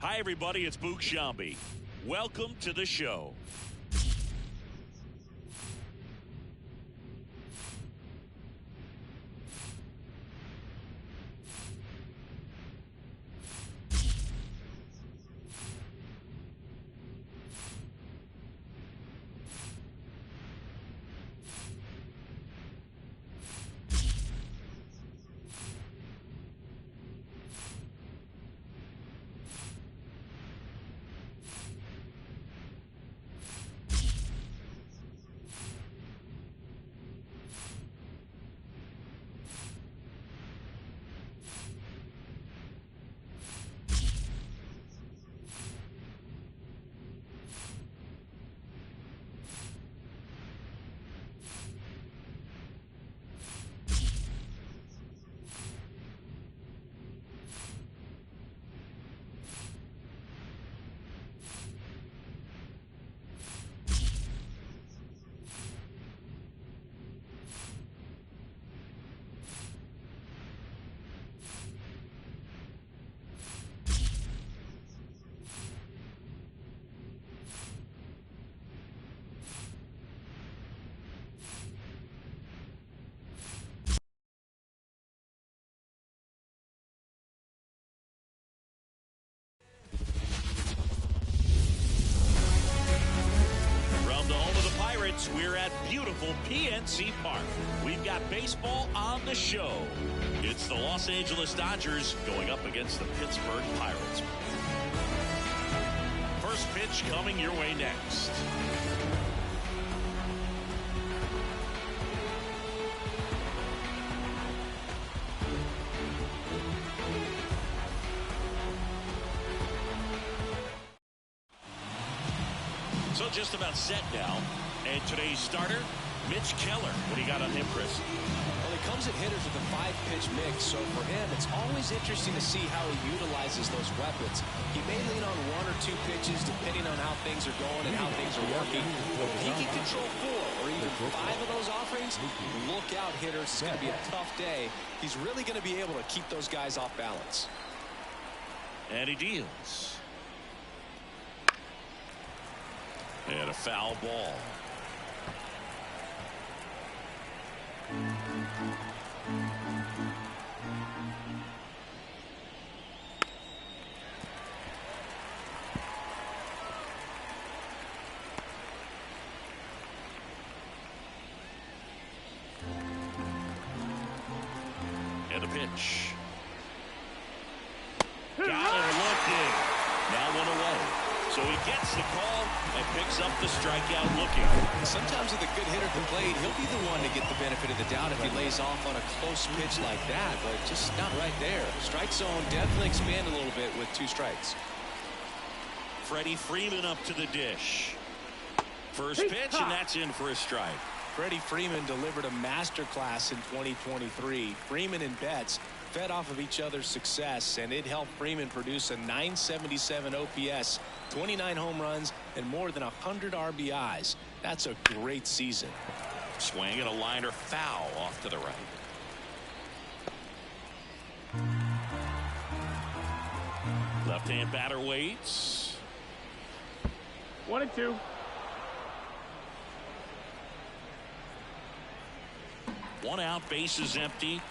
Hi, everybody. It's Boog Shambi. Welcome to the show. We're at beautiful PNC Park. We've got baseball on the show. It's the Los Angeles Dodgers going up against the Pittsburgh Pirates. First pitch coming your way next. So just about set now. And today's starter, Mitch Keller. What do you got on him, Chris? Well, he comes at hitters with a 5-pitch mix, so for him, it's always interesting to see how he utilizes those weapons. He may lean on 1 or 2 pitches, depending on how things are going and how things are working. But if he can control 4 or even 5 of those offerings, look out, hitters. It's going to be a tough day. He's really going to be able to keep those guys off balance. And he deals. And a foul ball. And a pitch. Got him looking. Now 1 away. So he gets the call and picks up the strikeout looking. Sometimes with a good hitter at the plate, he'll be the one to get the benefit of the doubt if he lays off on a close pitch like that, but just not right there. Strike zone definitely expand a little bit with 2 strikes. Freddie Freeman up to the dish. First pitch, and that's in for a strike. Freddie Freeman delivered a masterclass in 2023. Freeman and Betts fed off of each other's success, and it helped Freeman produce a .977 OPS, 29 home runs, and more than 100 RBIs. That's a great season. Swing and a liner foul off to the right. Left-hand batter waits. 1-2. One out, base is empty.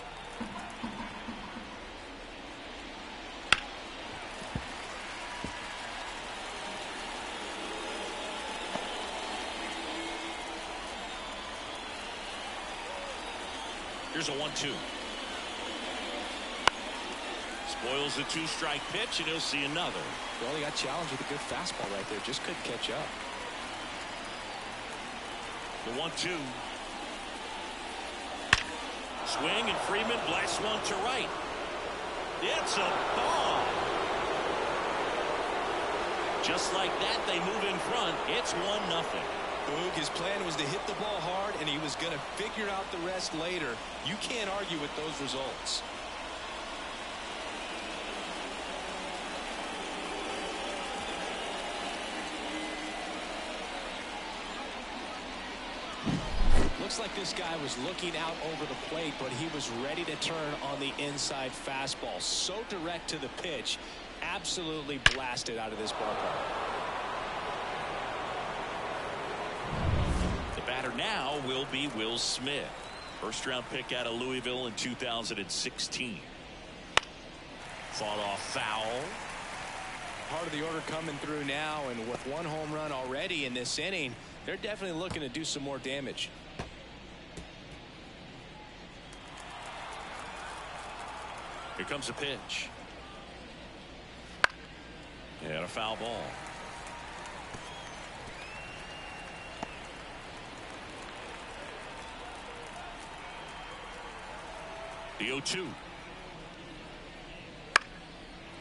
Here's a 1-2. Spoils the 2-strike pitch, and he'll see another. Well, he got challenged with a good fastball right there. Just couldn't catch up. The 1-2. Swing, and Freeman blasts one to right. It's a ball. Just like that, they move in front. It's 1-0. Boog, his plan was to hit the ball hard, and he was going to figure out the rest later. You can't argue with those results. Looks like this guy was looking out over the plate, but he was ready to turn on the inside fastball. So direct to the pitch. absolutely blasted out of this ballpark. The batter now will be Will Smith. First-round pick out of Louisville in 2016. Fought off foul. Part of the order coming through now, and with one home run already in this inning, they're definitely looking to do some more damage. Here comes a pitch. And a foul ball. The 0-2.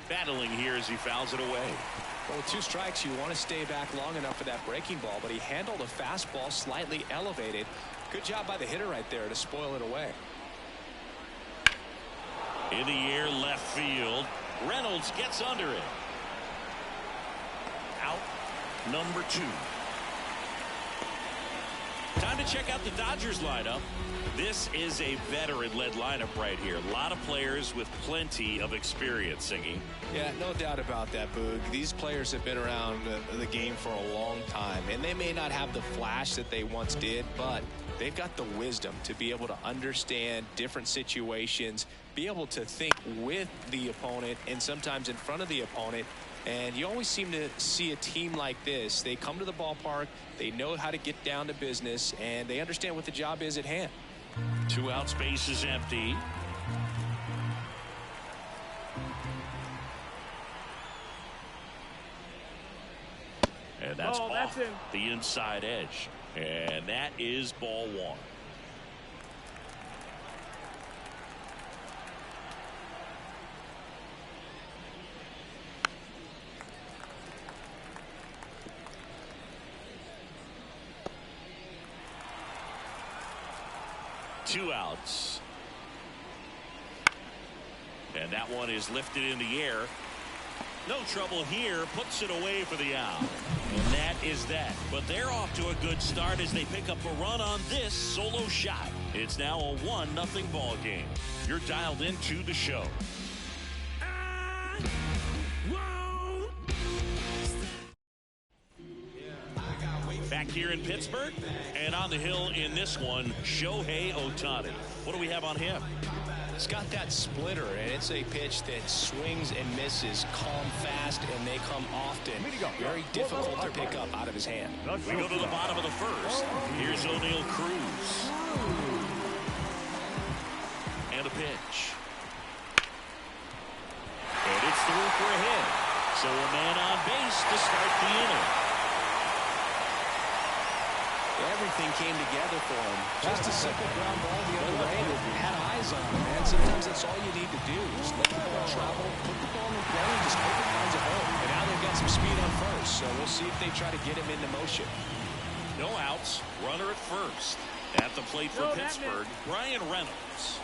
Battling here as he fouls it away. Well, with 2 strikes, you want to stay back long enough for that breaking ball, but he handled a fastball slightly elevated. Good job by the hitter right there to spoil it away. In the air, left field. Reynolds gets under it. Out number 2. Time to check out the Dodgers lineup. This is a veteran-led lineup right here. A lot of players with plenty of experience, Singy. Yeah, no doubt about that, Boog. These players have been around the game for a long time, and they may not have the flash that they once did, but they've got the wisdom to be able to understand different situations, be able to think with the opponent and sometimes in front of the opponent. And you always seem to see a team like this. They come to the ballpark, they know how to get down to business, and they understand what the job is at hand. 2 out, space is empty. And that's off the inside edge. And that is ball 1. Two outs. And that one is lifted in the air. No trouble here. Puts it away for the out. And that is that. But they're off to a good start as they pick up a run on this solo shot. It's now a 1-0 ball game. You're dialed into the show. Back here in Pittsburgh, and on the hill in this one, Shohei Ohtani. What do we have on him? It's got that splitter, and it's a pitch that swings and misses, calm, fast, and they come often. Very difficult to pick up out of his hand. We go to the bottom of the first. Here's O'Neal Cruz. And a pitch. And it's through for a hit. So a man on base to start the inning. Everything came together for him. Just a simple ground ball the other way that had eyes on him, man. Sometimes that's all you need to do. Just let the ball travel, put the ball in play, and just hope it finds a home. And now they've got some speed on first, so we'll see if they try to get him into motion. No outs. Runner at first. At the plate for Pittsburgh, Brian Reynolds.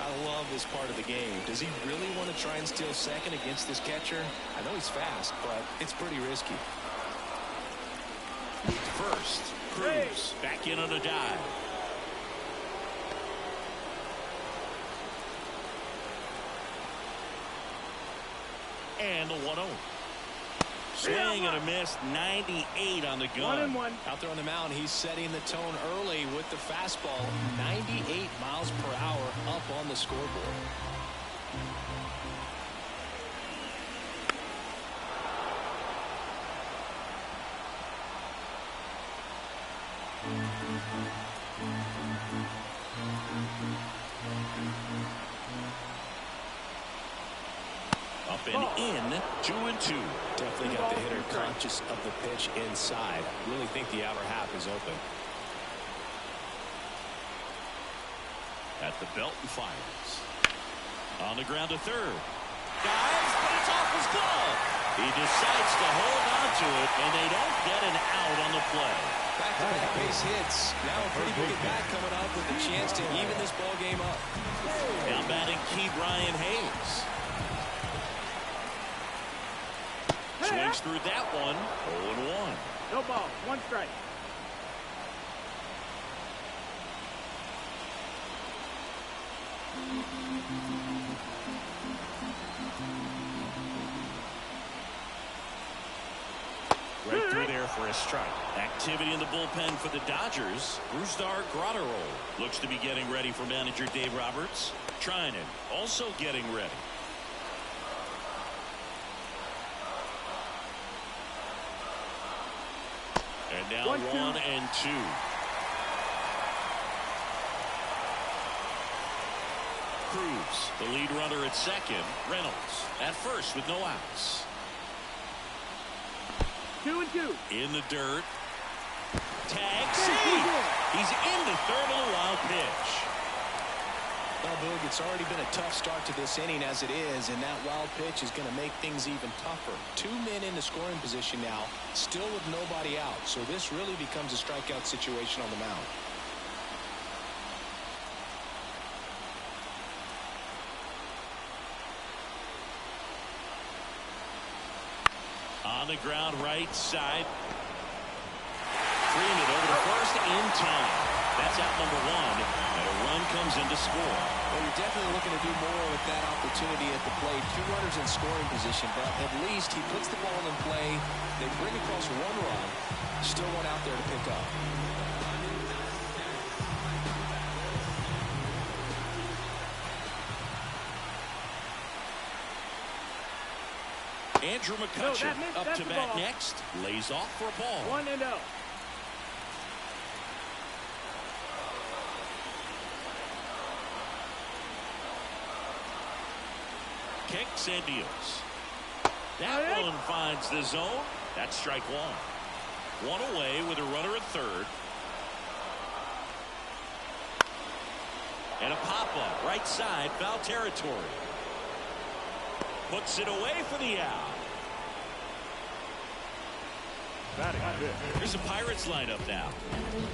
I love this part of the game. Does he really want to try and steal second against this catcher? I know he's fast, but it's pretty risky. First, Cruz back in on a dive. And a 1-0. Swing and a miss, 98 on the gun. 1-1. Out there on the mound, he's setting the tone early with the fastball. 98 miles per hour up on the scoreboard. Up and in, 2-2. Definitely got the hitter conscious of the pitch inside. Really think the outer half is open. At the belt and fires. On the ground to third. Dives, but it's off his glove. He decides to hold on to it, and they don't get an out on the play. Back-to-back base hits. Now a pretty big at bat coming up with a chance to even this ball game up. Now batting key Brian Hayes. Swings through that one. 0-1. No ball. 1 strike. strike. Activity in the bullpen for the Dodgers. Brusdar Graterol looks to be getting ready for manager Dave Roberts. Trinan also getting ready. And now 1-2. Cruz, the lead runner at second. Reynolds at first with no outs. 2-2. In the dirt. Tag. See! He's in the third of the wild pitch. Well, Boog, it's already been a tough start to this inning as it is, and that wild pitch is going to make things even tougher. 2 men in the scoring position now, still with nobody out. So this really becomes a strikeout situation on the mound. On the ground, right side. Freeman over to first in time. That's out number 1, and a run comes in to score. Well, you're definitely looking to do more with that opportunity at the plate. 2 runners in scoring position, but at least he puts the ball in play. They bring across 1 run. Still one out there to pick up. Andrew McCutchen up to bat next. Lays off for a ball. 1-0. Kicks and deals. That one finds the zone. That's strike 1. 1 away with a runner at third. And a pop-up right side, foul territory. Puts it away for the out. Here's the Pirates lineup now.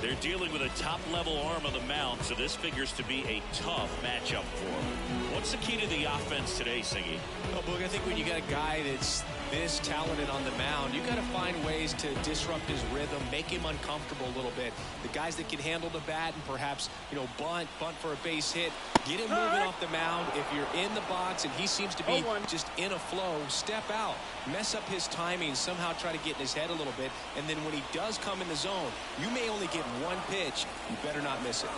They're dealing with a top-level arm on the mound, so this figures to be a tough matchup for them. What's the key to the offense today, Singy? Well, Boog, I think when you got a guy that's this talented on the mound, you got to find ways to disrupt his rhythm, make him uncomfortable a little bit. The guys that can handle the bat and perhaps, bunt for a base hit, get him moving off the mound. If you're in the box and he seems to be just in a flow, step out, mess up his timing, somehow try to get in his head a little bit, and then when he does come in the zone, you may only get 1 pitch. You better not miss it.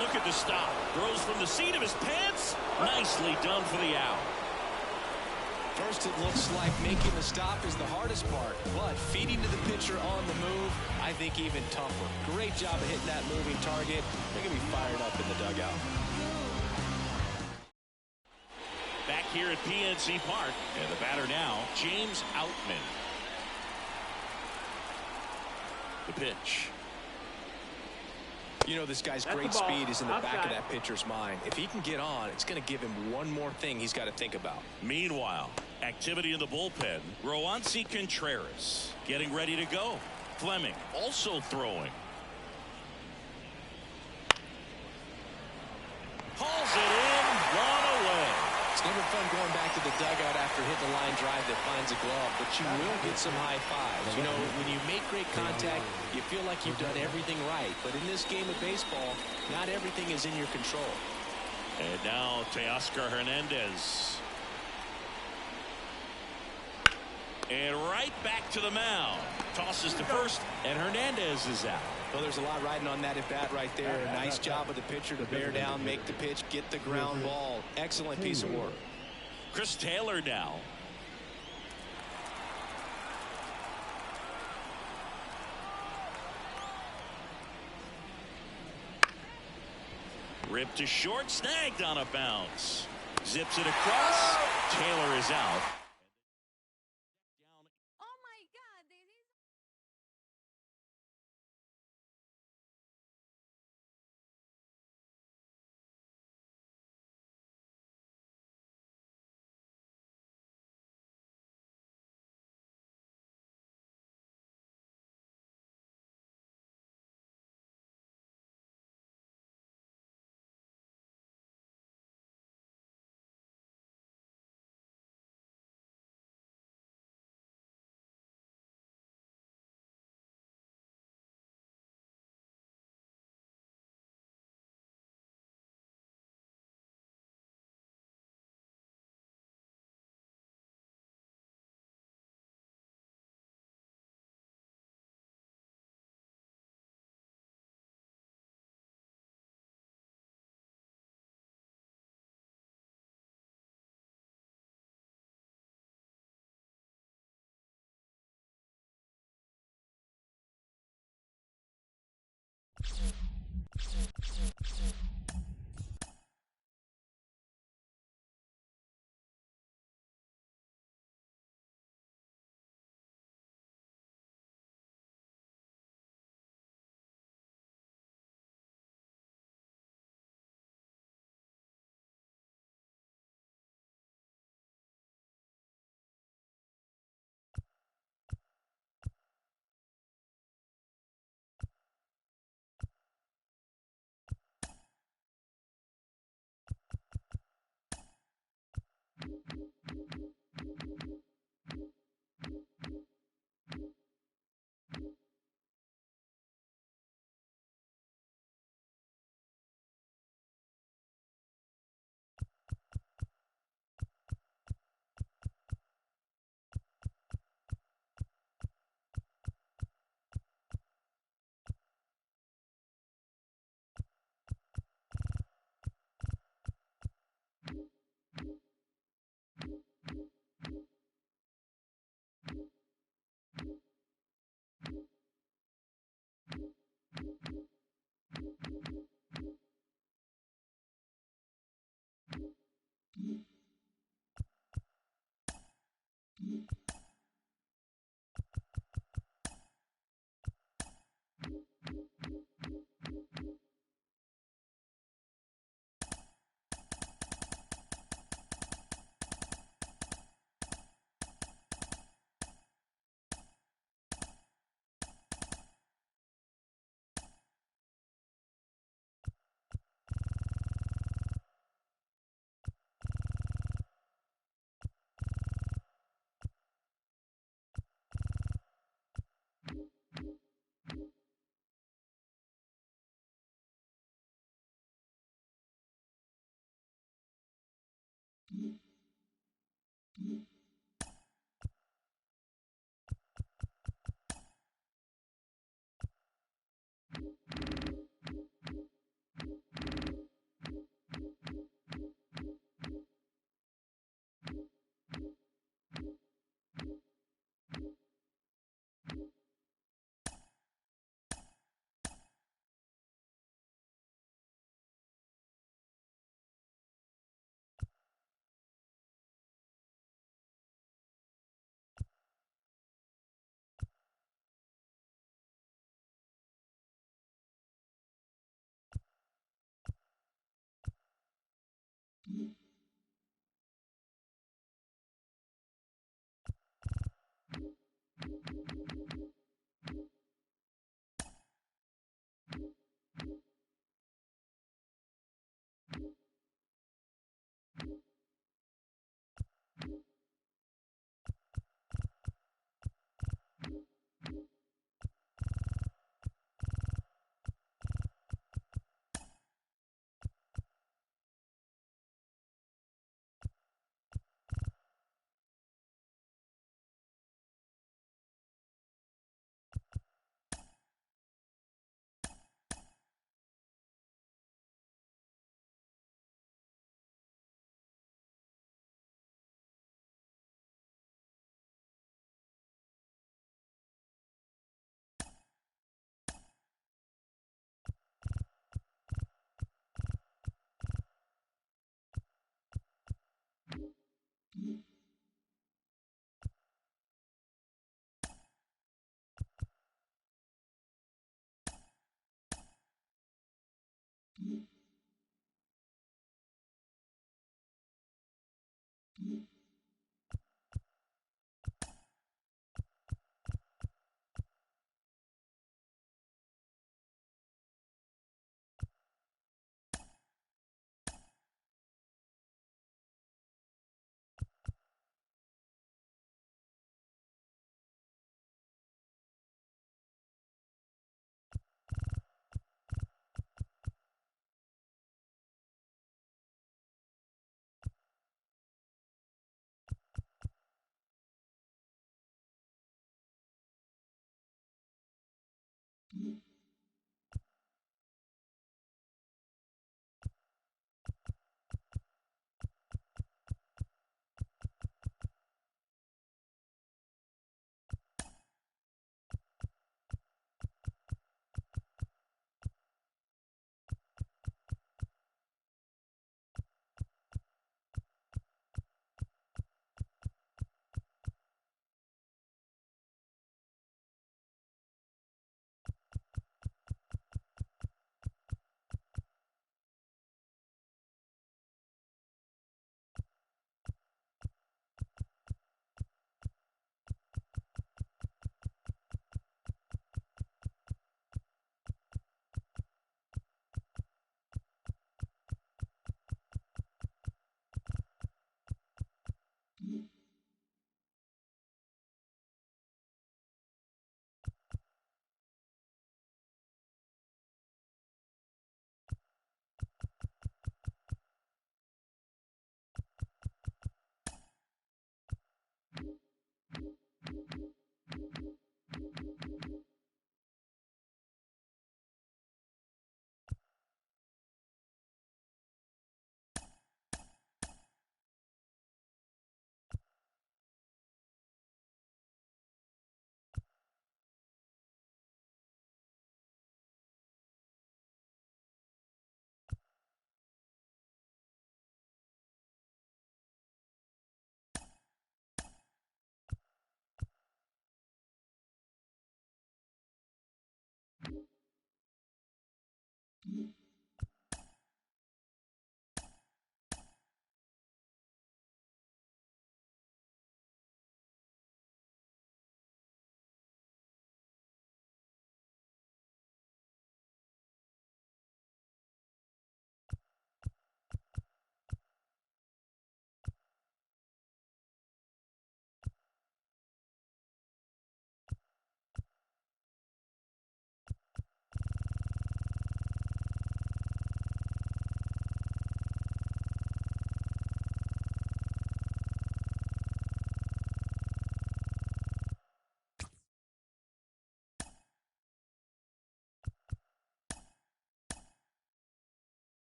Look at the stop. Throws from the seat of his pants. Nicely done for the out. First, it looks like making the stop is the hardest part, but feeding to the pitcher on the move, I think even tougher. Great job of hitting that moving target. They're going to be fired up in the dugout. Back here at PNC Park, and the batter now, James Outman. The pitch. This guy's great speed is in the back of that pitcher's mind. If he can get on, it's going to give him one more thing he's got to think about. Meanwhile, activity in the bullpen. Roansy Contreras getting ready to go. Fleming also throwing. Hauls it in, 1 away. It's never fun going back to the dugout after hitting the line drive that finds a glove, but you will get some high fives. When you make great contact, you feel like you've done everything right. But in this game of baseball, not everything is in your control. And now Teoscar Hernandez. And right back to the mound. Tosses to first, and Hernandez is out. Well, there's a lot riding on that at bat right there. A nice job of the pitcher to bear down, make the pitch, get the ground ball. Excellent piece of work. Chris Taylor now. Ripped to short, snagged on a bounce. Zips it across. Taylor is out.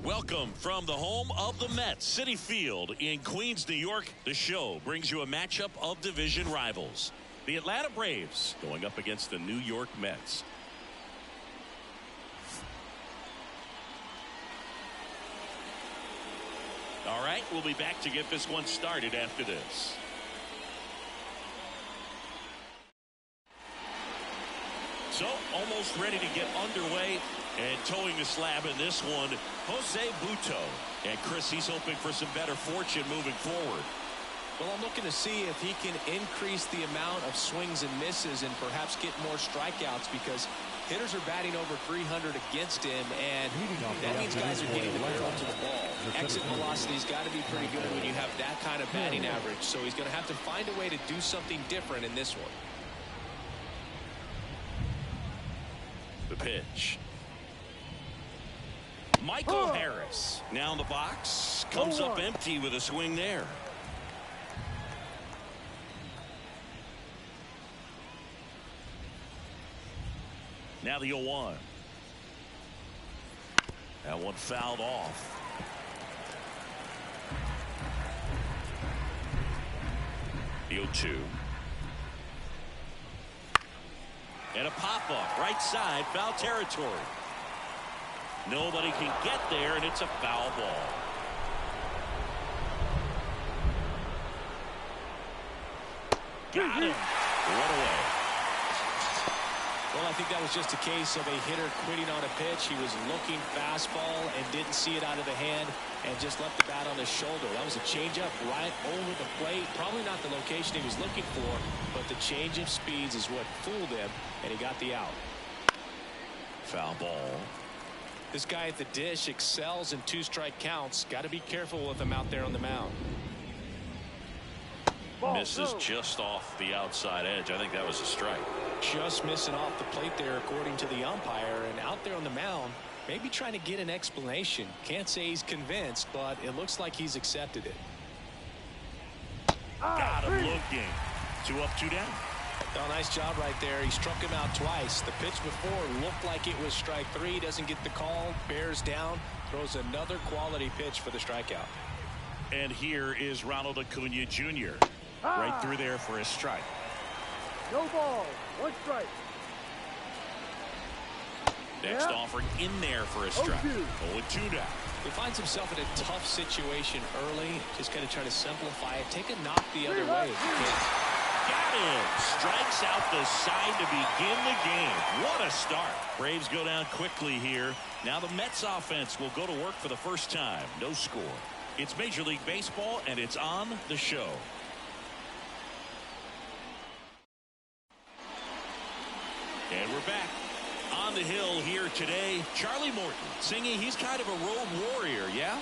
Welcome from the home of the Mets, Citi Field in Queens, New York. The show brings you a matchup of division rivals. The Atlanta Braves going up against the New York Mets. All right, we'll be back to get this one started after this. So, almost ready to get underway and towing the slab in this one, Jose Butto. And Chris, he's hoping for some better fortune moving forward. Well, I'm looking to see if he can increase the amount of swings and misses and perhaps get more strikeouts, because hitters are batting over 300 against him, and that means guys are getting the barrel to the ball. Exit velocity's got to be pretty good when you have that kind of batting average, so he's going to have to find a way to do something different in this one. The pitch. Michael Harris now in the box. Comes up empty with a swing there. Now the 0-1. That one fouled off. The 0-2. And a pop-up right side, foul territory. Nobody can get there, and it's a foul ball. Got him. One away. Well, I think that was just a case of a hitter quitting on a pitch. He was looking fastball and didn't see it out of the hand and just left the bat on his shoulder. That was a changeup right over the plate. Probably not the location he was looking for, but the change of speeds is what fooled him, and he got the out. Foul ball. This guy at the dish excels in 2-strike counts. Got to be careful with him out there on the mound. Misses just off the outside edge. I think that was a strike. Just missing off the plate there, according to the umpire. And out there on the mound, maybe trying to get an explanation. Can't say he's convinced, but it looks like he's accepted it. Got him looking. 2 up, 2 down. Oh, nice job right there. He struck him out twice. The pitch before looked like it was strike 3. Doesn't get the call. Bears down. Throws another quality pitch for the strikeout. And here is Ronald Acuna Jr. Right through there for a strike. No ball. 1 strike. Next offering in there for a strike. 0-2 down. He finds himself in a tough situation early. Just got to try to simplify it. Take a knock the other way if you can. Got him. Strikes out the side to begin the game. What a start. Braves go down quickly here. Now the Mets offense will go to work for the first time. No score. It's Major League Baseball, and it's on the show. And we're back. On the hill here today, Charlie Morton singing he's kind of a road warrior, yeah?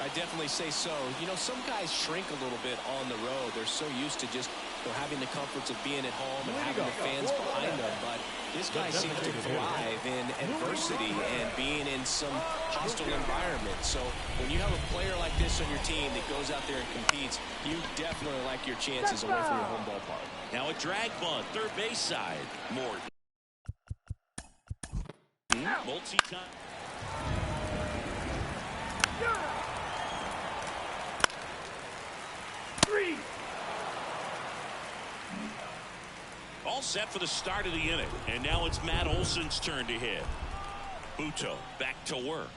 I definitely say so. You know, some guys shrink a little bit on the road. They're so used to just having the comforts of being at home and having the fans behind them. But this guy seems to thrive in adversity and being in some hostile environment. So when you have a player like this on your team that goes out there and competes, you definitely like your chances away from your home ballpark. Now a drag bunt, third base side. Morton. Multi-time. All set for the start of the inning. And now it's Matt Olson's turn to hit. Buto back to work.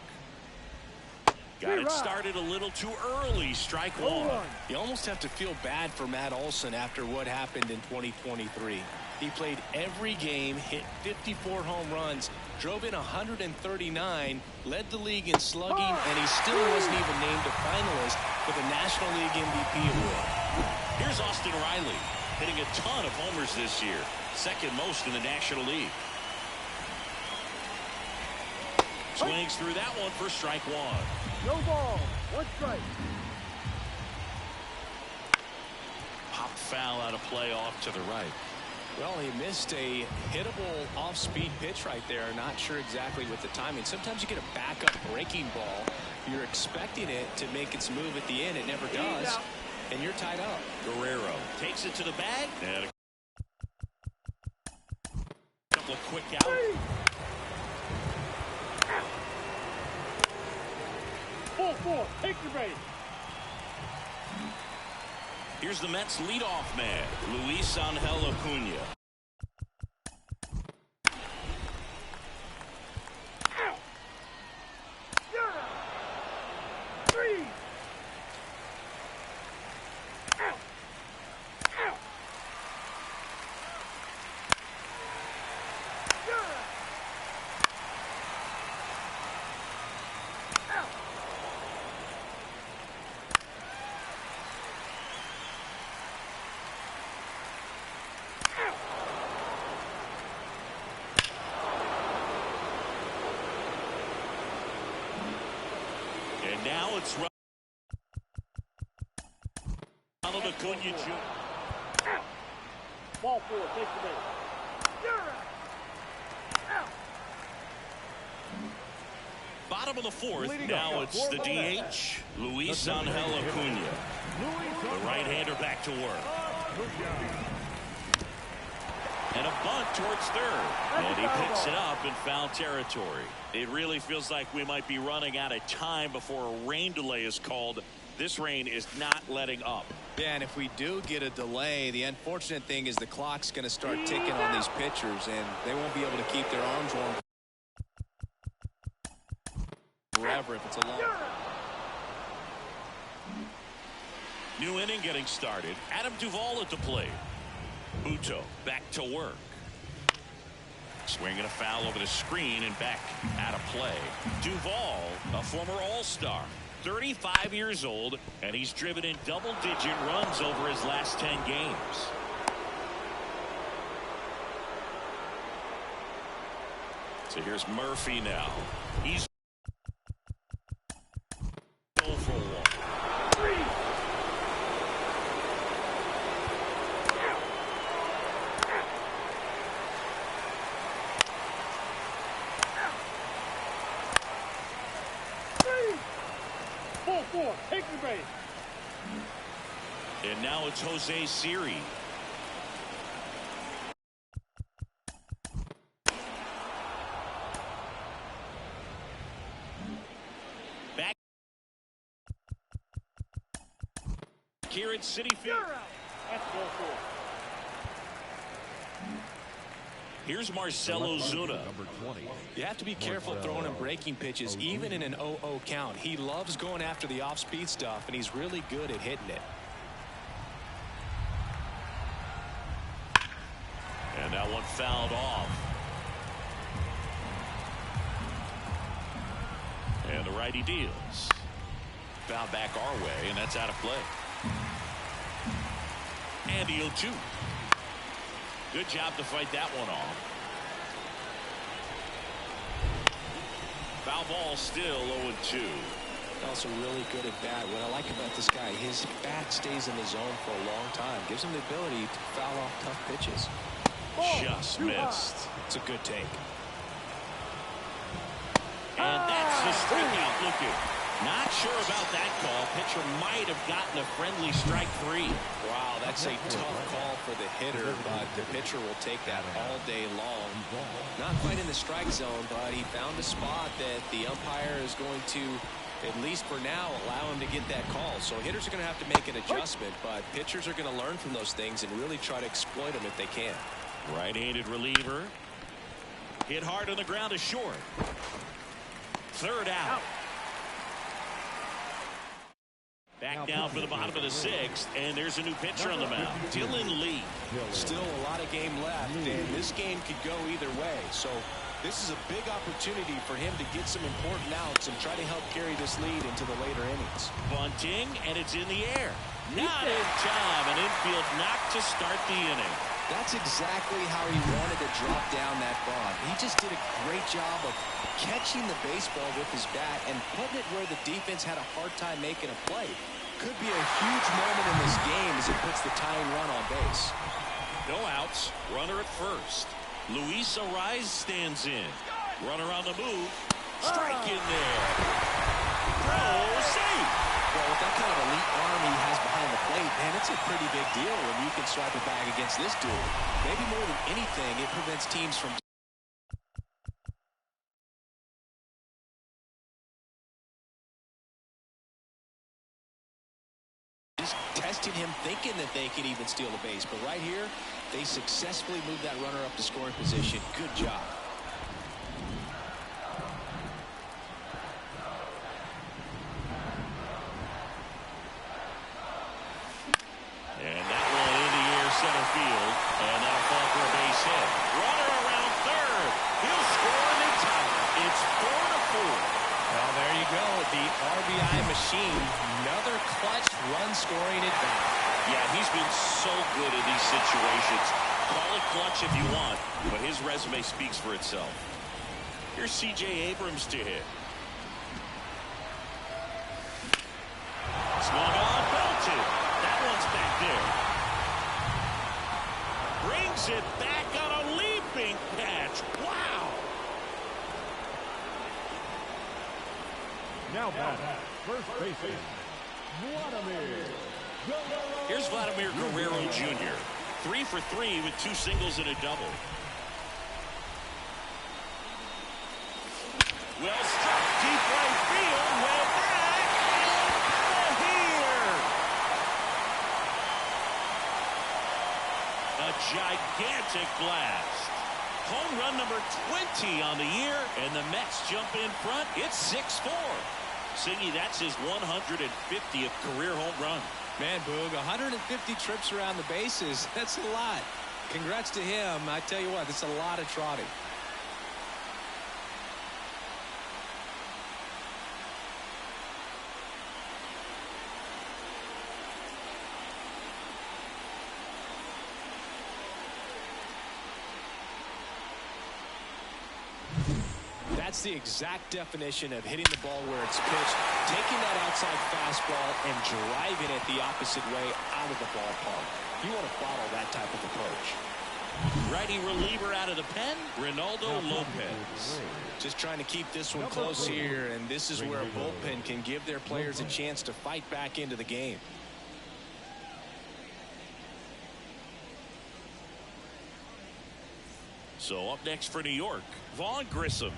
Got it started a little too early. Strike 1. You almost have to feel bad for Matt Olson after what happened in 2023. He played every game, hit 54 home runs, drove in 139, led the league in slugging, and he still wasn't even named a finalist for the National League MVP award. Here's Austin Riley, hitting a ton of homers this year, second most in the National League. Swings through that one for strike 1. No ball. 1 strike. Popped foul out of play off to the right. Well, he missed a hittable off-speed pitch right there. Not sure exactly with the timing. Sometimes you get a backup breaking ball. You're expecting it to make its move at the end. It never does. And you're tied up. Guerrero takes it to the bag. And a couple of quick outs. Full. Take your base. Here's the Mets leadoff man, Luis Angel Acuna. Now it's Ronald Acuna Jr. Ball 4. Take the base. Bottom of the fourth. Now it's the DH, Luis Angel Acuna. The right-hander back to work. And a bunt towards third. And he picks it up in foul territory. It really feels like we might be running out of time before a rain delay is called. This rain is not letting up. Yeah, and if we do get a delay, the unfortunate thing is the clock's going to start ticking on these pitchers, and they won't be able to keep their arms warm forever if it's a long. New inning getting started. Adam Duvall at the plate. Buto back to work. Swinging a foul over the screen and back out of play. Duvall, a former All-Star, 35 years old, and he's driven in double-digit runs over his last 10 games. So here's Murphy now. He's 0 for 1. 4-4, take your base. And now it's Jose Siri. Back here at Citi Field. That's 4-4. Here's Marcelo Zuna. You have to be careful throwing and breaking pitches, even in an 0-0 count. He loves going after the off-speed stuff, and he's really good at hitting it. And that one fouled off. And the righty deals. Foul back our way, and that's out of play. And the 0-2. Good job to fight that one off. Foul ball still 0-2. Also really good at bat. What I like about this guy, his bat stays in the zone for a long time. Gives him the ability to foul off tough pitches. Just missed. It's a good take. And that's the strikeout looking. Not sure about that call. Pitcher might have gotten a friendly strike 3. Wow, that's a tough call for the hitter, but the pitcher will take that all day long. Not quite in the strike zone, but he found a spot that the umpire is going to, at least for now, allow him to get that call. So hitters are going to have to make an adjustment, but pitchers are going to learn from those things and really try to exploit them if they can. Right-handed reliever. Hit hard on the ground to short. Third out. Back down for the bottom of the 6th, and there's a new pitcher on the mound, Dylan Lee. Still a lot of game left, and this game could go either way. So this is a big opportunity for him to get some important outs and try to help carry this lead into the later innings. Bunting, and it's in the air. Not in time, an infield knock to start the inning. That's exactly how he wanted to drop down that ball. He just did a great job of catching the baseball with his bat and putting it where the defense had a hard time making a play. Could be a huge moment in this game as it puts the tying run on base. No outs, runner at first. Luis Ariz stands in. Runner on the move. Strike in there. Throw, safe. Well, with that kind of elite arm he has behind the plate, man, it's a pretty big deal when you can swipe a bag against this dude. Maybe more than anything, it prevents teams from just testing him, thinking that they can even steal a base. But right here, they successfully moved that runner up to scoring position. Good job. And that one in the air center field. And that'll fall for a base hit. Runner around third. He'll score in time. It's 4-4. Well, there you go. The RBI machine. Another clutch run scoring at bat. Yeah, he's been so good in these situations. Call it clutch if you want, but his resume speaks for itself. Here's C.J. Abrams to hit. Swung on, belted. That one's back there. Brings it back on a leaping catch. Wow. Now back, first baseman, Vladimir. Here's Vladimir Guerrero Jr. 3 for 3 with 2 singles and a double. Well struck, deep right field, way back, and here. A gigantic blast. Home run number 20 on the year, and the Mets jump in front. It's 6-4. Siggy, that's his 150th career home run. Man, Boog, 150 trips around the bases. That's a lot. Congrats to him. I tell you what, that's a lot of trotting. That's the exact definition of hitting the ball where it's pitched, taking that outside fastball and driving it the opposite way out of the ballpark. You want to follow that type of approach. Righty reliever out of the pen, Ronaldo Lopez. Just trying to keep this one close here, and this is where a bullpen can give their players a chance to fight back into the game. So up next for New York, Vaughn Grissom.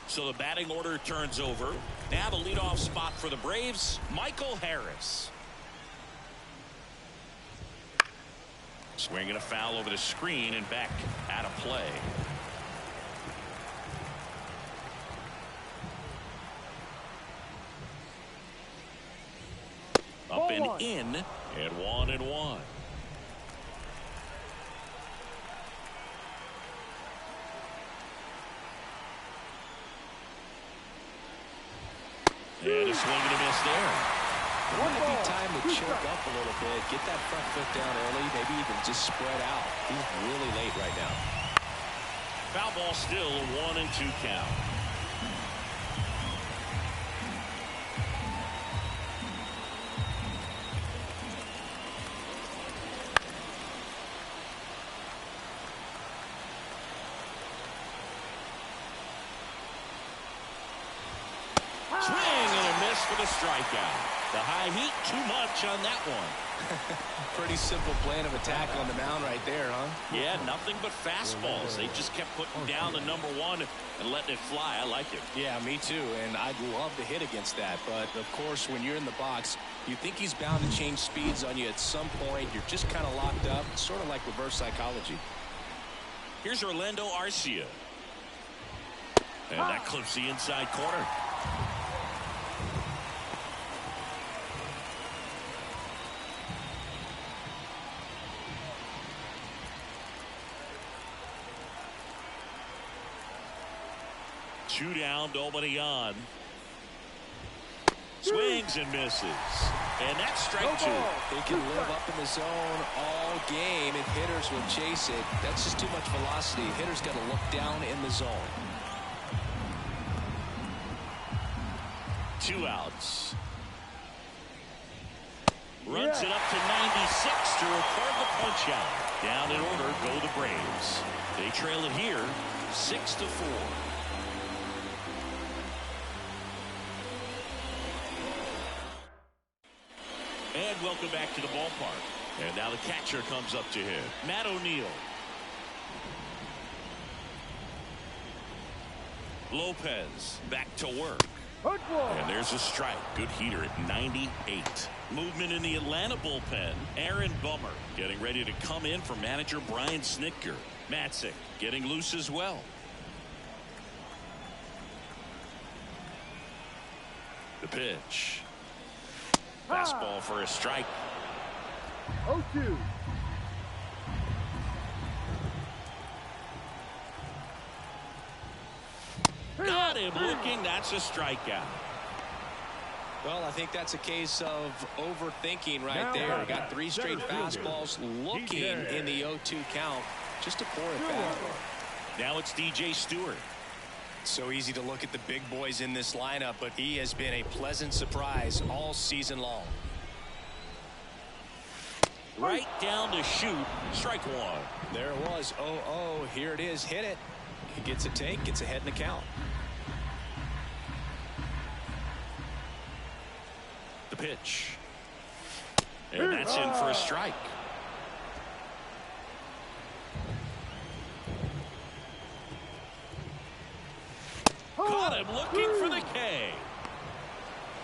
So the batting order turns over. Now the leadoff spot for the Braves, Michael Harris. Swinging a foul over the screen and back out of play. Up and in, and 1-1. And a swing and a miss there. Wouldn't it be time to choke up a little bit, get that front foot down early, maybe even just spread out? He's really late right now. Foul ball still, a 1-2 count. Swing and a miss for the strikeout. The high heat, too much on that one. Pretty simple plan of attack on the mound right there, huh? Yeah, nothing but fastballs. They just kept putting down the number 1 and letting it fly. I like it. Yeah, me too, and I'd love to hit against that. But, of course, when you're in the box, you think he's bound to change speeds on you at some point. You're just kind of locked up. It's sort of like reverse psychology. Here's Orlando Arcia. And that clips the inside corner. Two down, nobody on. Swings and misses. And that's strike 2. They can live up in the zone all game if hitters will chase it. That's just too much velocity. Hitters got to look down in the zone. 2 outs. Runs it up to 96 to record the punch out. Down in order go the Braves. They trail it here 6-4. And welcome back to the ballpark. And now the catcher comes up to him, Matt O'Neill. Lopez back to work. And there's a strike. Good heater at 98. Movement in the Atlanta bullpen. Aaron Bummer getting ready to come in for manager Brian Snitker. Matzik getting loose as well. The pitch. Fastball for a strike. 0-2. Got him looking. That's a strikeout. Well, I think that's a case of overthinking right there. Got 3 straight fastballs looking in the 0-2 count just to pour it back. Now it's DJ Stewart. So easy to look at the big boys in this lineup, but he has been a pleasant surprise all season long. Right down to shoot. Strike one. There it was. 0-0. Here it is. Hit it. He gets a take. Gets ahead in the count. The pitch. And that's in for a strike. Caught him looking for the K.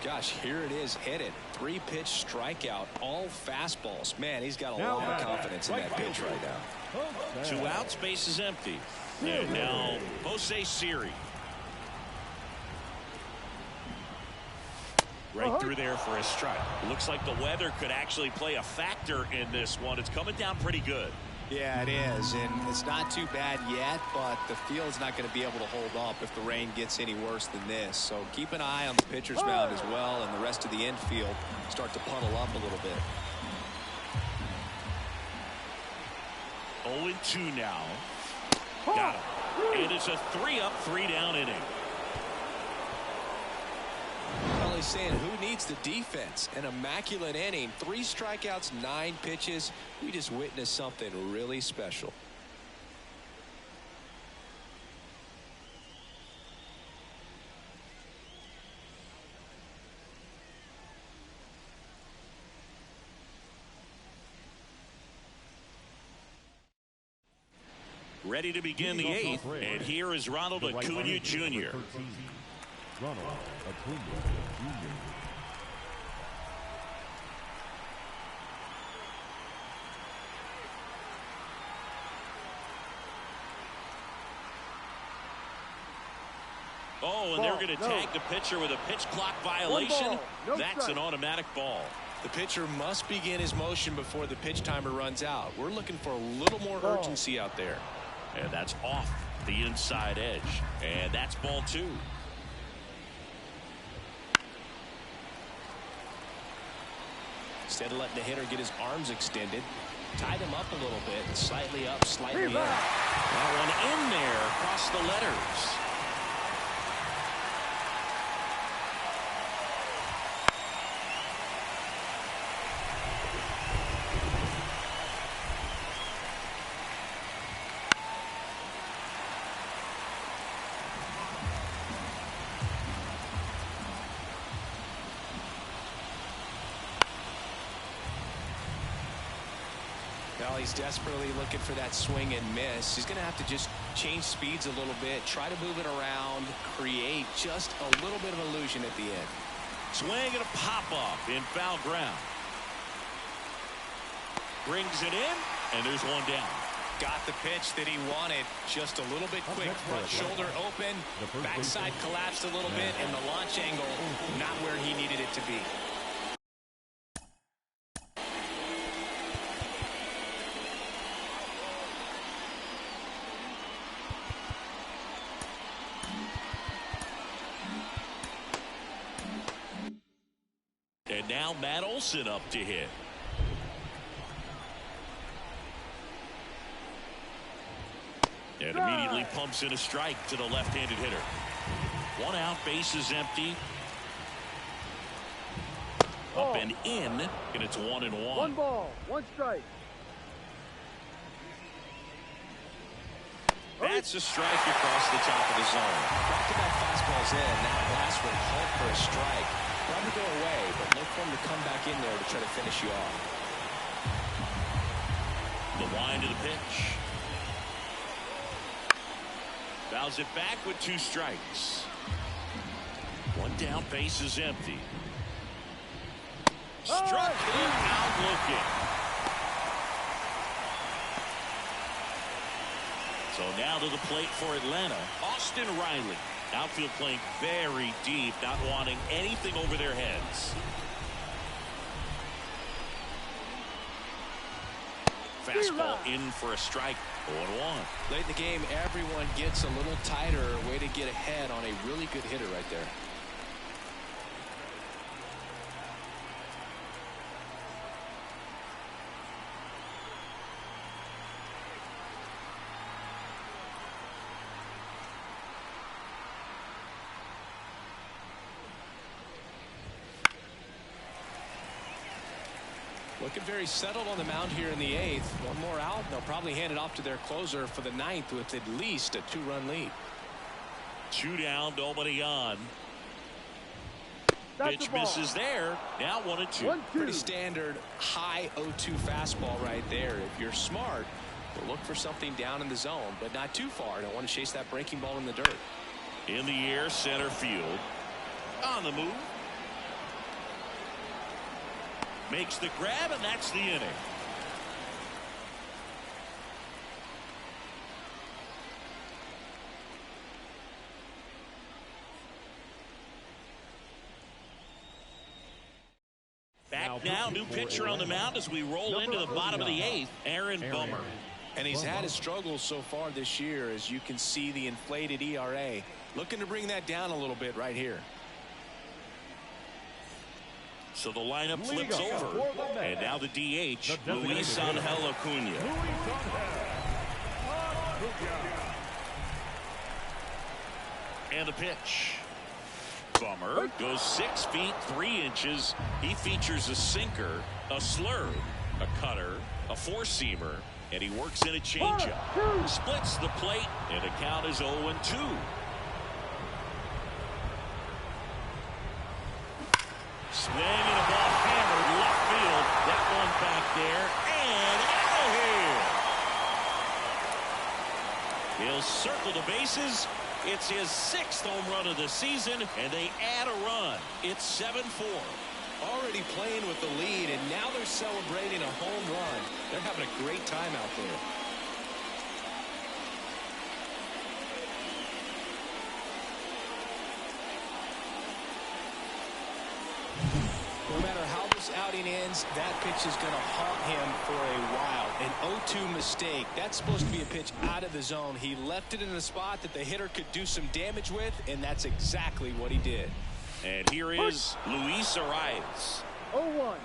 Gosh, here it is. Hit it. 3-pitch strikeout. All fastballs. Man, he's got a lot of confidence in that pitch right now. 2 outs. Base is empty. And now Jose Siri. Right through there for a strike. Looks like the weather could actually play a factor in this one. It's coming down pretty good. Yeah, it is, and it's not too bad yet, but the field's not going to be able to hold up if the rain gets any worse than this. So keep an eye on the pitcher's mound as well, and the rest of the infield start to puddle up a little bit. 0-2 now. Got him. And it's a 3-up, 3-down inning. Well, he's saying who needs the defense? An immaculate inning. 3 strikeouts, 9 pitches. We just witnessed something really special. Ready to begin the 8th, and here is Ronald Acuna Jr. Ronald Acuna Jr. Oh, and they're going to tag the pitcher with a pitch clock violation. That's an automatic ball. The pitcher must begin his motion before the pitch timer runs out. We're looking for a little more urgency out there. And that's off the inside edge. And that's ball 2. Instead of letting the hitter get his arms extended, tied him up a little bit, slightly up, slightly in. That one in there across the letters. Well, he's desperately looking for that swing and miss. He's going to have to just change speeds a little bit, try to move it around, create just a little bit of illusion at the end. Swing and a pop-up in foul ground. Brings it in, and there's one down. Got the pitch that he wanted, just a little bit quick. Front shoulder open, backside collapsed a little bit, and the launch angle not where he needed it to be. And now Matt Olson up to hit. And immediately pumps in a strike to the left-handed hitter. 1 out, base is empty. Up and in, and it's 1-1. 1 ball, 1 strike. That's a strike across the top of the zone. Back-to-back fastballs in. That last one called for a strike. Probably go away, but look for him to come back in there to try to finish you off. The wind of the pitch. Fouls it back with 2 strikes. 1 down, base is empty. Struck him out looking. So now to the plate for Atlanta, Austin Riley. Outfield playing very deep, not wanting anything over their heads. Fastball in for a strike. 0-1. Late in the game, everyone gets a little tighter. Way to get ahead on a really good hitter right there. Looking very settled on the mound here in the 8th. One more out. They'll probably hand it off to their closer for the 9th with at least a 2-run lead. 2 down, nobody on. That's Pitch the ball. misses there. Now 1-2. 1-2. Pretty standard high 0-2 fastball right there. If you're smart, you'll look for something down in the zone, but not too far. Don't want to chase that breaking ball in the dirt. In the air, center field. On the move. Makes the grab, and that's the inning. Back now, new pitcher on the mound as we roll into the bottom of the 8th, Aaron Bummer. And he's had his struggles so far this year, as you can see the inflated ERA. Looking to bring that down a little bit right here. So the lineup flips over. And now the DH, Luis Angel Acuna. And the pitch. Bummer goes 6 feet 3 inches. He features a sinker, a slurve, a cutter, a four-seamer, and he works in a changeup. Splits the plate, and the count is 0-2. Swinging a ball hammered left field. That one back there, and out of here. He'll circle the bases. It's his 6th home run of the season, and they add a run. It's 7-4. Already playing with the lead, and now they're celebrating a home run. They're having a great time out there. No matter how this outing ends, that pitch is going to haunt him for a while. An 0-2 mistake. That's supposed to be a pitch out of the zone. He left it in a spot that the hitter could do some damage with, and that's exactly what he did. And here is Luis Arias. 0-1.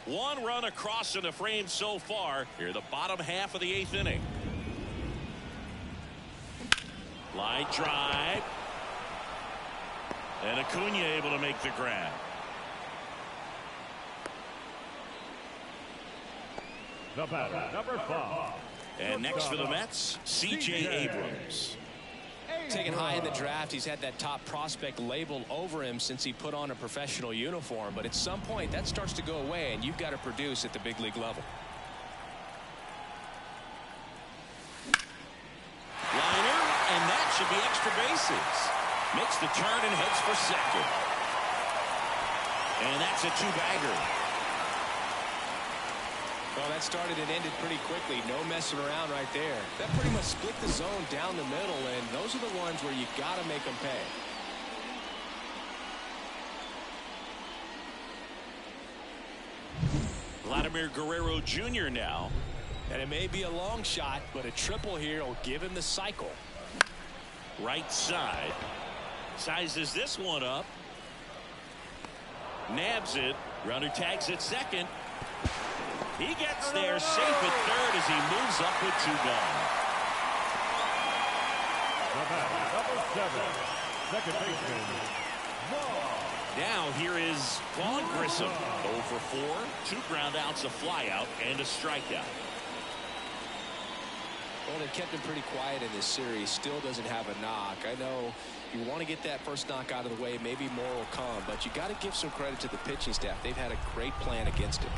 One run across in the frame so far. Here, the bottom half of the 8th inning. Line drive. And Acuna able to make the grab. The batter, number 5. And next for the Mets, C.J. Abrams. Taken high in the draft, he's had that top prospect label over him since he put on a professional uniform. But at some point, that starts to go away, and you've got to produce at the big league level. Liner, and that should be extra bases. Makes the turn and heads for second. And that's a 2-bagger. Well, that started and ended pretty quickly. No messing around right there. That pretty much split the zone down the middle, and those are the ones where you got to make them pay. Vladimir Guerrero Jr. now. And it may be a long shot, but a triple here will give him the cycle. Right side. Sizes this one up. Nabs it. Runner tags at second. He gets there safe at third as he moves up with 2 gone. Number 7. Second baseman. Now here is Vaughn Grissom. 0 for 4. 2 ground outs, a flyout, and a strikeout. Well, they've kept him pretty quiet in this series. Still doesn't have a knock. I know you want to get that first knock out of the way. Maybe more will come, but you got to give some credit to the pitching staff. They've had a great plan against him.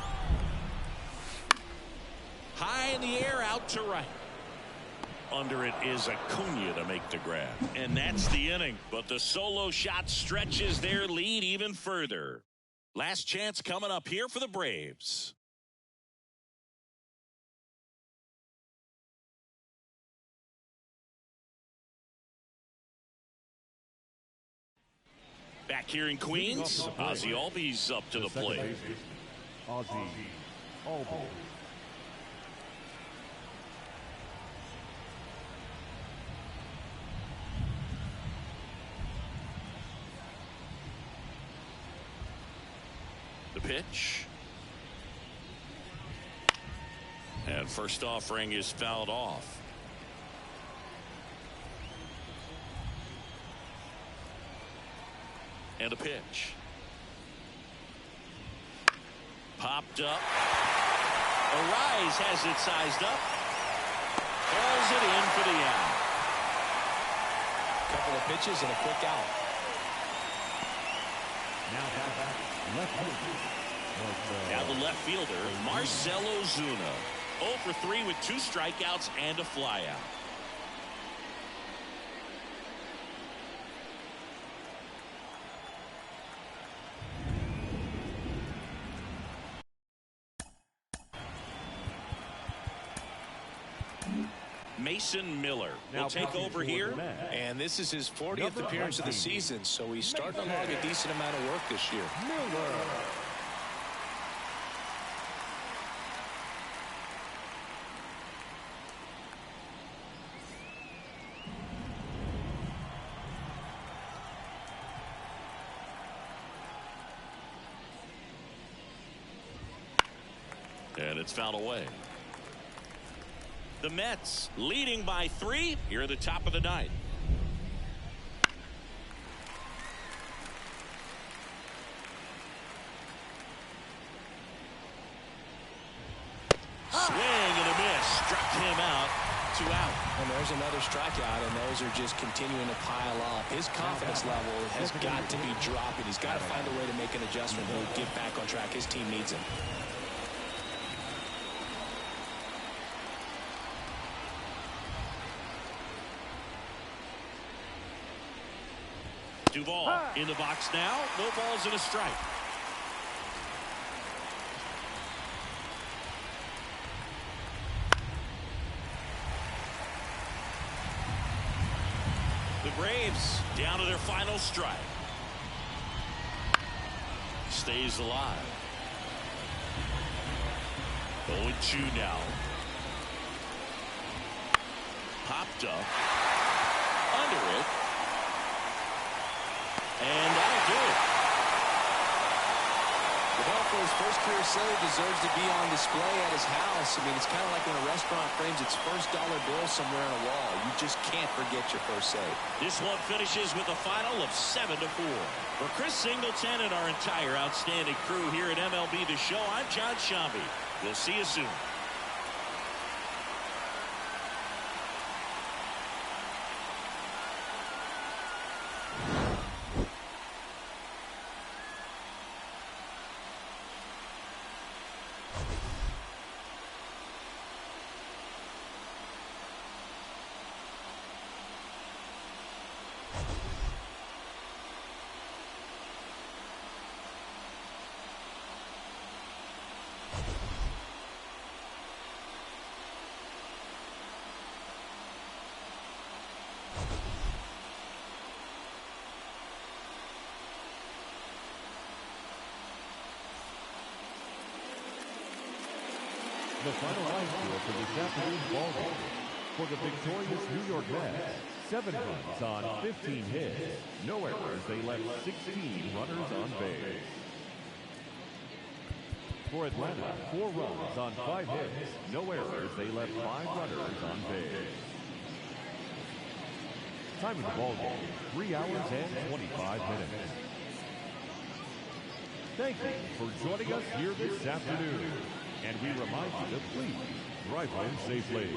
High in the air, out to right. Under it is Acuna to make the grab. And that's the inning. But the solo shot stretches their lead even further. Last chance coming up here for the Braves. Back here in Queens, Ozzie Albies up to the plate. Ozzie Albies. The pitch. And first offering is fouled off. And a pitch. Popped up. Arise has it sized up. Calls it in for the out. Couple of pitches and a quick out. Now the left fielder, Marcell Ozuna. 0 for 3 with 2 strikeouts and a flyout. Mason Miller will take over here. And this is his 40th appearance of the season, so he's starting to log a decent amount of work this year. And it's fouled away. The Mets leading by 3 here at the top of the ninth. Swing and a miss. Struck him out. 2 out. And there's another strikeout, and those are just continuing to pile up. His confidence level has got to be dropping. He's got to find a way to make an adjustment and get back on track. His team needs him. Duvall in the box now. No balls and a strike. The Braves down to their final strike. Stays alive. 0-2 now. Popped up. Under it. And that'll do it. The ball for his first career save deserves to be on display at his house. I mean, it's kind of like when a restaurant frames its first dollar bill somewhere on a wall. You just can't forget your first save. This one finishes with a final of 7-4. For Chris Singleton and our entire outstanding crew here at MLB The Show, I'm John Shambi. We'll see you soon. The final line score for this afternoon's ball game. For the victorious New York Mets, 7 runs on 15 hits. No errors. They left 16 runners on base. For Atlanta, 4 runs on 5 hits. No errors. They left 5 runners on base. Time of the ball game, 3 hours and 25 minutes. Thank you for joining us here this afternoon. And we remind you to please drive home safely.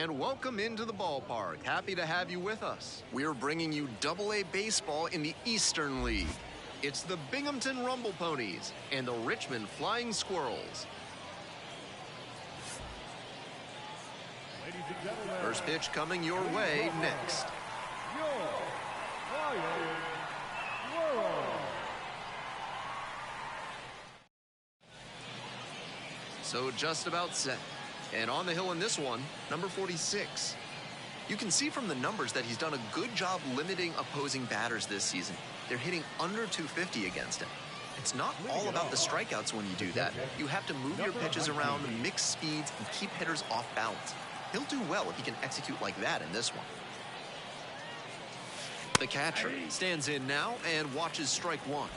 And welcome into the ballpark. Happy to have you with us. We're bringing you Double-A baseball in the Eastern League. It's the Binghamton Rumble Ponies and the Richmond Flying Squirrels. First pitch coming your way next. So just about set. And on the hill in this one, number 46. You can see from the numbers that he's done a good job limiting opposing batters this season. They're hitting under 250 against him. It's not all about the strikeouts when you do that. You have to move your pitches around, mix speeds, and keep hitters off balance. He'll do well if he can execute like that in this one. The catcher stands in now and watches strike one.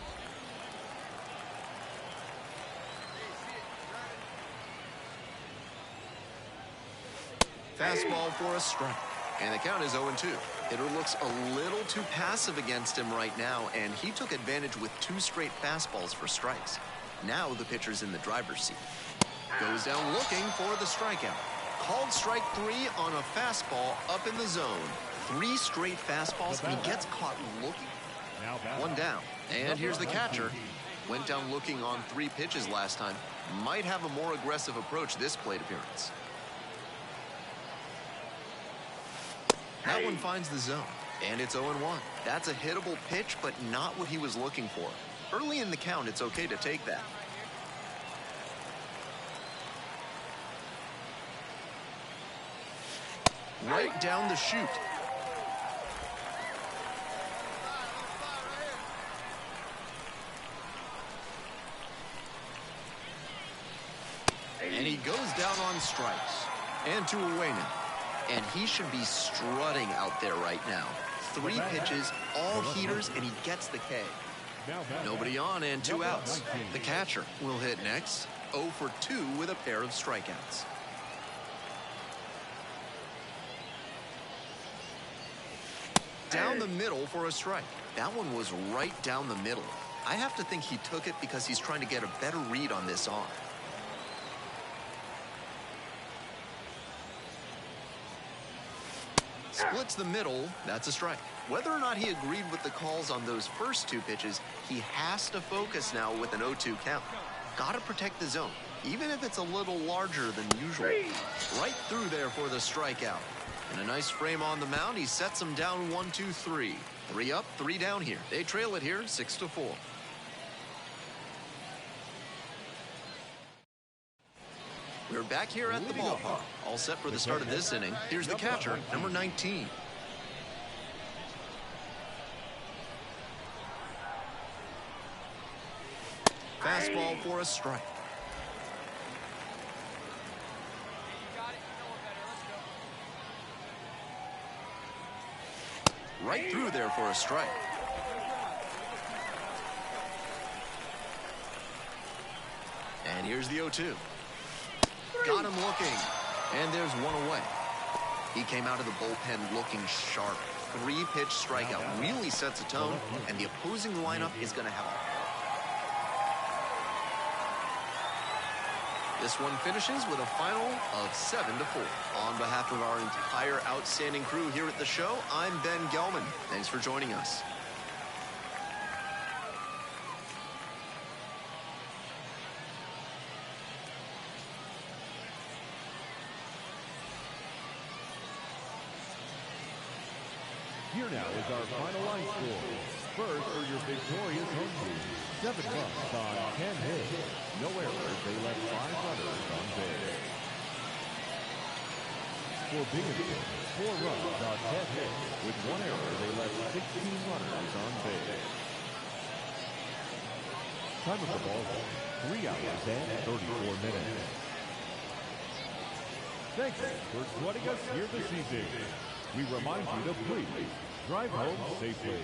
Fastball for a strike. And the count is 0-2. Hitter looks a little too passive against him right now, and he took advantage with 2 straight fastballs for strikes. Now the pitcher's in the driver's seat. Goes down looking for the strikeout. Called strike 3 on a fastball up in the zone. 3 straight fastballs, and he gets caught looking. One down. And here's the catcher. Went down looking on 3 pitches last time. Might have a more aggressive approach this plate appearance. That one finds the zone, and it's 0-1. That's a hittable pitch, but not what he was looking for. Early in the count, it's okay to take that. Right down the chute. And he goes down on strikes. And 2 away now. And he should be strutting out there right now. 3 pitches, all heaters, and he gets the K. Nobody on and 2 outs. The catcher will hit next. 0 for 2 with a pair of strikeouts. Down the middle for a strike. That one was right down the middle. I have to think he took it because he's trying to get a better read on this arm. Splits the middle, that's a strike. Whether or not he agreed with the calls on those first 2 pitches, he has to focus now with an 0-2 count. Gotta protect the zone, even if it's a little larger than usual. Right through there for the strikeout. And a nice frame on the mound, he sets them down 1-2-3. 3 up, 3 down here. They trail it here 6-4. We're back here at the ballpark. All set for the start of this inning. Here's the catcher, number 19. Fastball for a strike. Right through there for a strike. And here's the 0-2. Got him looking. And there's 1 away. He came out of the bullpen looking sharp. 3-pitch strikeout really sets a tone, and the opposing lineup is going to have a... This one finishes with a final of 7-4. On behalf of our entire outstanding crew here at the show, I'm Ben Gelman. Thanks for joining us. Here now is our final line score. First for your victorious home team, 7 runs on 10 hits. No errors, they left 5 runners on base. For Binghamton, 4 runs on 10 hits. With 1 error, they left 16 runners on base. Time of the ball, 3 hours and 34 minutes. Thank you for joining us here this evening. We remind you to please drive home safely.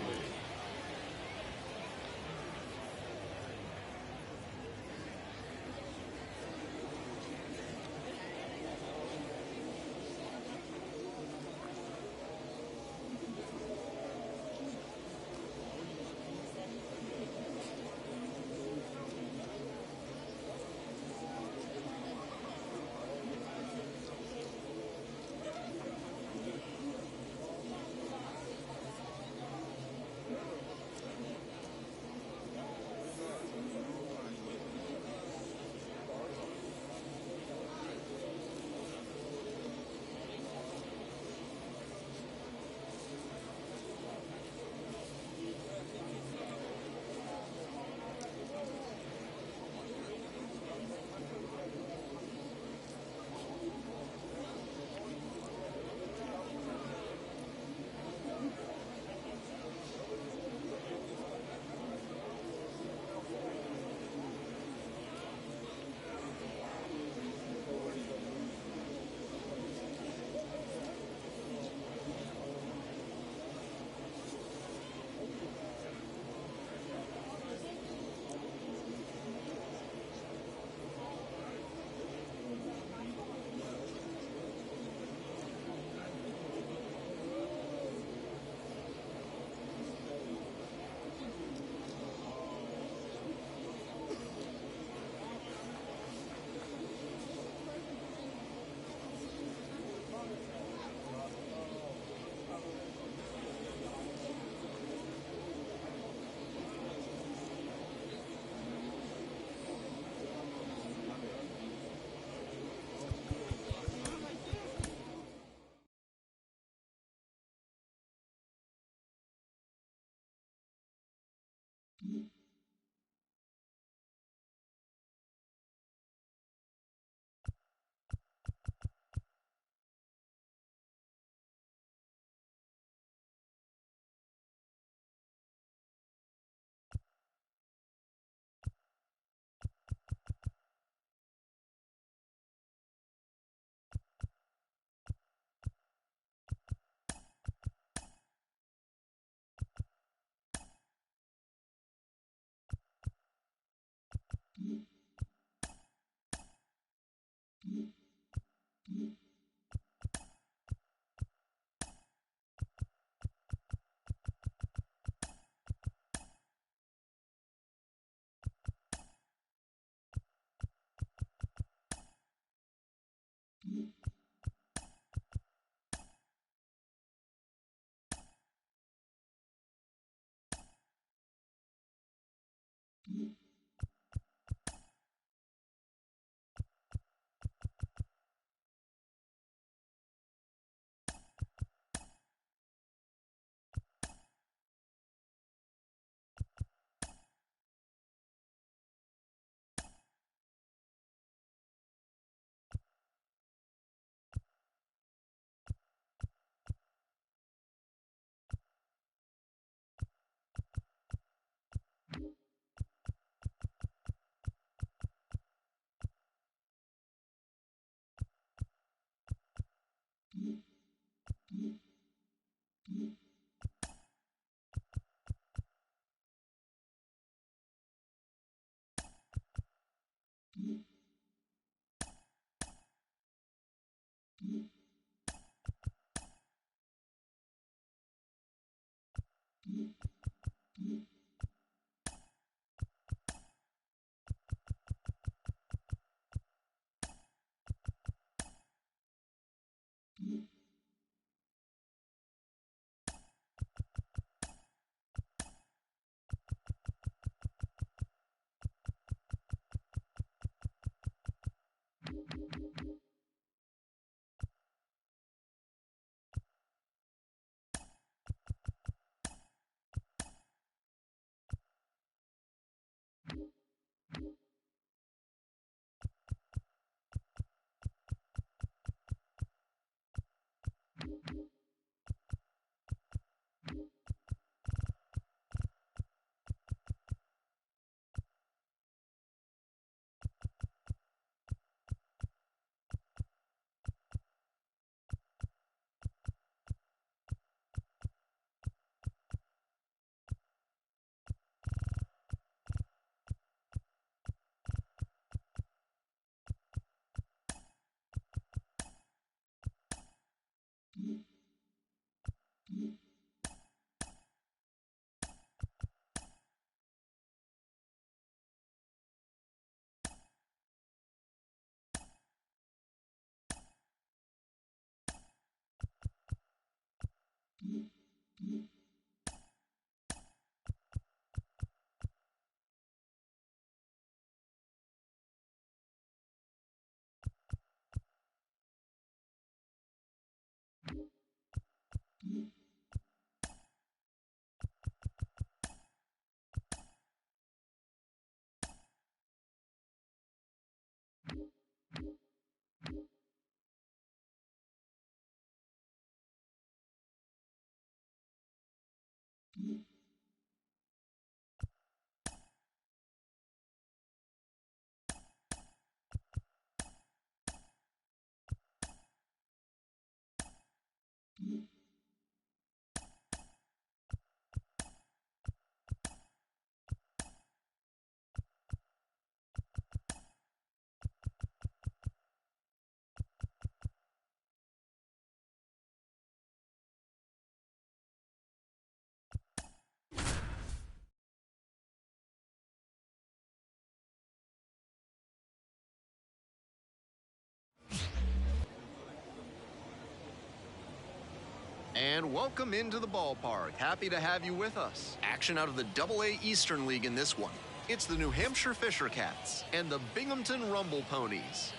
And welcome into the ballpark. Happy to have you with us. Action out of the Double-A Eastern League in this one. It's the New Hampshire Fisher Cats and the Binghamton Rumble Ponies.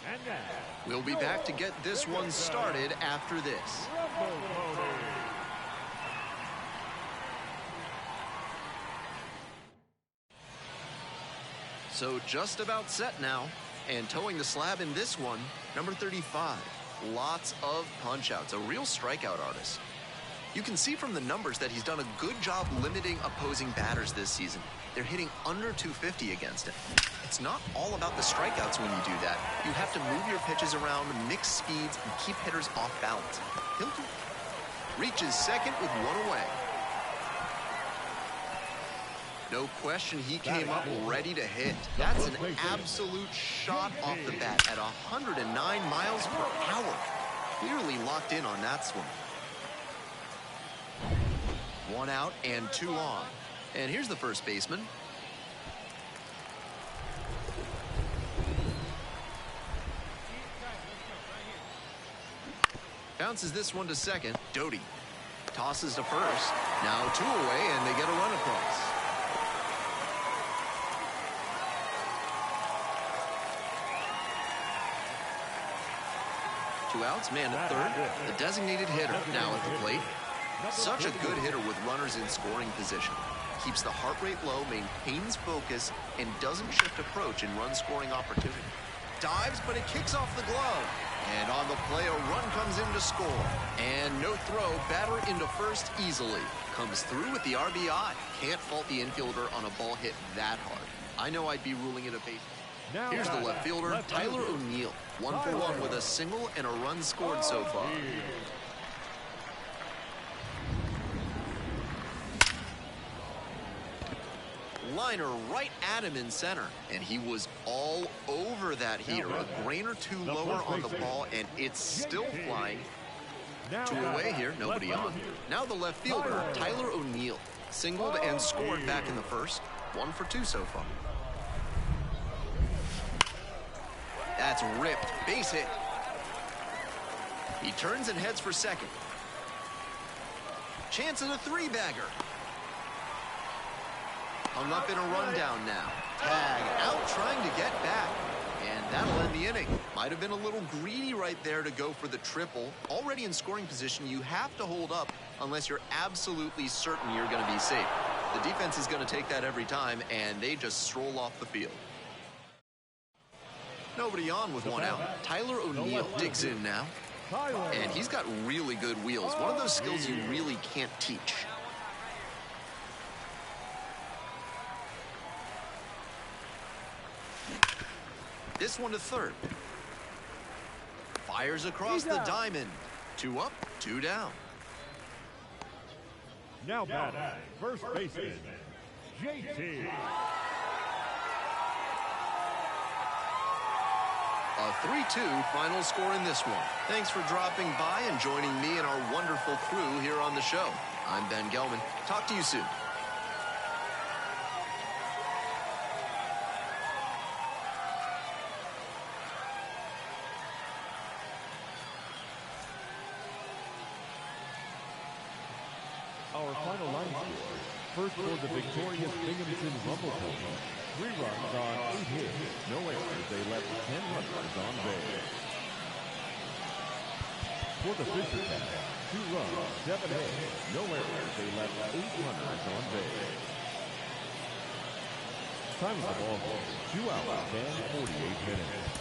And now, We'll be back to get this one started after this. Rumble Ponies. So just about set now. And towing the slab in this one, number 35. Lots of punch-outs, a real strikeout artist. You can see from the numbers that he's done a good job limiting opposing batters this season. They're hitting under 250 against him. It's not all about the strikeouts when you do that. You have to move your pitches around, mix speeds, and keep hitters off balance. Hilton reaches second with one away. No question, he came up ready to hit. That's an absolute shot off the bat at 109 miles per hour. Clearly locked in on that swing. One out and two on. And here's the first baseman. Bounces this one to second. Doty tosses to first. Now two away, and they get a run across. Two outs, man at third. The designated hitter now at the plate. Such a good hitter with runners in scoring position. Keeps the heart rate low, maintains focus, and doesn't shift approach in run-scoring opportunity. Dives, but it kicks off the glove. And on the play, a run comes in to score. And no throw, batter into first easily. Comes through with the RBI. Can't fault the infielder on a ball hit that hard. I know I'd be ruling it a base. Here's the left fielder, Tyler O'Neill. 1 for 1 with a single and a run scored so far. Liner right at him in center, and he was all over that heater. A grain or two lower on the ball, and it's still flying. Two away here, nobody on. Now the left fielder, Tyler O'Neill. Singled and scored back in the first. 1 for 2 so far. That's ripped. Base hit. He turns and heads for second. Chance at a three-bagger. Hung up in a rundown now. Tag out trying to get back. And that'll end the inning. Might have been a little greedy right there to go for the triple. Already in scoring position, you have to hold up unless you're absolutely certain you're going to be safe. The defense is going to take that every time, and they just stroll off the field. Nobody on with one out. Tyler O'Neill digs in now. And he's got really good wheels. One of those skills you really can't teach. This one to third. Fires across the diamond. 2 up, 2 down. Now batting, first baseman, JT. A 3-2 final score in this one. Thanks for dropping by and joining me and our wonderful crew here on the show. I'm Ben Gelman. Talk to you soon. Our final line score. First for the victorious Binghamton Rumble Total. 3 runs on 8 hits. No errors. They left 10 runners on base. For the Fisher Cats, 2 runs, 7 hits. No errors. They left 8 runners on base. Time of the ball game, 2 hours and 48 minutes.